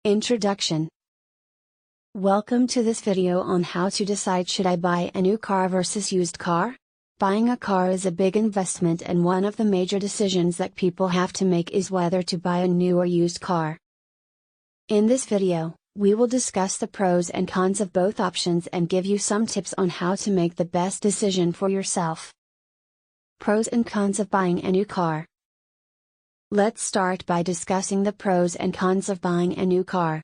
Introduction. Welcome to this video on how to decide should I buy a new car versus used car? Buying a car is a big investment, and one of the major decisions that people have to make is whether to buy a new or used car. In this video, we will discuss the pros and cons of both options and give you some tips on how to make the best decision for yourself. Pros and cons of buying a new car. Let's start by discussing the pros and cons of buying a new car.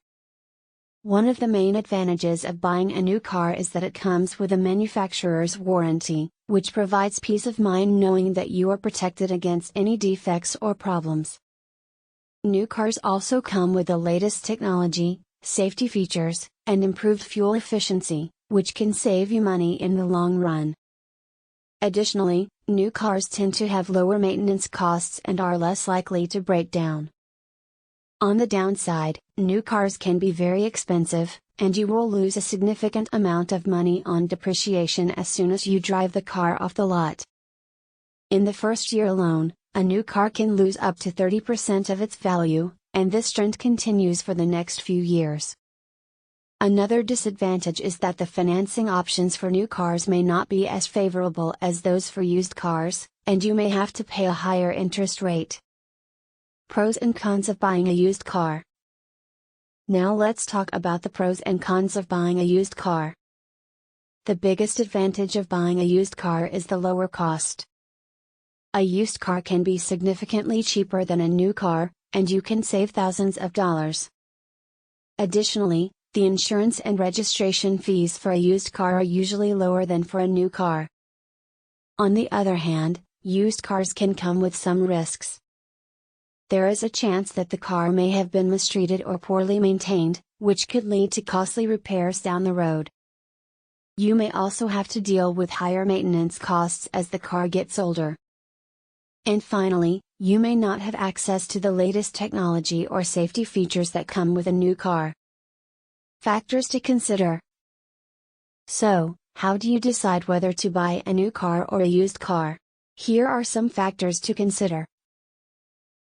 One of the main advantages of buying a new car is that it comes with a manufacturer's warranty, which provides peace of mind knowing that you are protected against any defects or problems. New cars also come with the latest technology, safety features, and improved fuel efficiency, which can save you money in the long run. Additionally, new cars tend to have lower maintenance costs and are less likely to break down. On the downside, new cars can be very expensive, and you will lose a significant amount of money on depreciation as soon as you drive the car off the lot. In the first year alone, a new car can lose up to 30% of its value, and this trend continues for the next few years. Another disadvantage is that the financing options for new cars may not be as favorable as those for used cars, and you may have to pay a higher interest rate. Pros and cons of buying a used car. Now let's talk about the pros and cons of buying a used car. The biggest advantage of buying a used car is the lower cost. A used car can be significantly cheaper than a new car, and you can save thousands of dollars. Additionally, the insurance and registration fees for a used car are usually lower than for a new car. On the other hand, used cars can come with some risks. There is a chance that the car may have been mistreated or poorly maintained, which could lead to costly repairs down the road. You may also have to deal with higher maintenance costs as the car gets older. And finally, you may not have access to the latest technology or safety features that come with a new car. Factors to consider. So, how do you decide whether to buy a new car or a used car? Here are some factors to consider.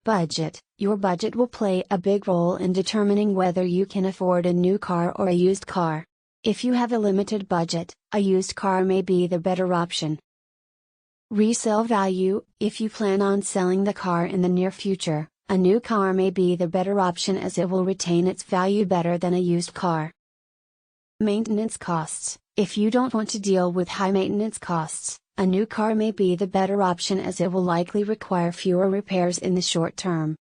Budget. Your budget will play a big role in determining whether you can afford a new car or a used car. If you have a limited budget, a used car may be the better option. Resale value. If you plan on selling the car in the near future, a new car may be the better option as it will retain its value better than a used car. Maintenance costs. If you don't want to deal with high maintenance costs, a new car may be the better option as it will likely require fewer repairs in the short term.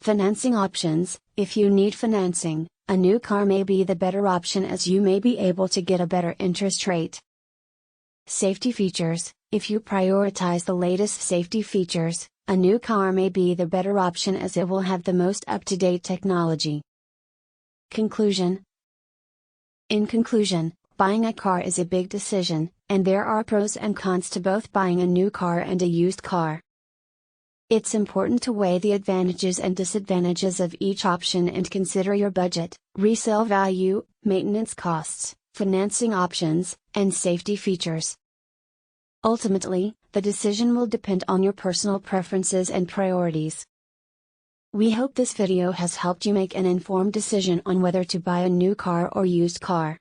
Financing options. If you need financing, a new car may be the better option as you may be able to get a better interest rate. Safety features. If you prioritize the latest safety features, a new car may be the better option as it will have the most up-to-date technology. Conclusion. In conclusion, buying a car is a big decision, and there are pros and cons to both buying a new car and a used car. It's important to weigh the advantages and disadvantages of each option and consider your budget, resale value, maintenance costs, financing options, and safety features. Ultimately, the decision will depend on your personal preferences and priorities. We hope this video has helped you make an informed decision on whether to buy a new car or used car.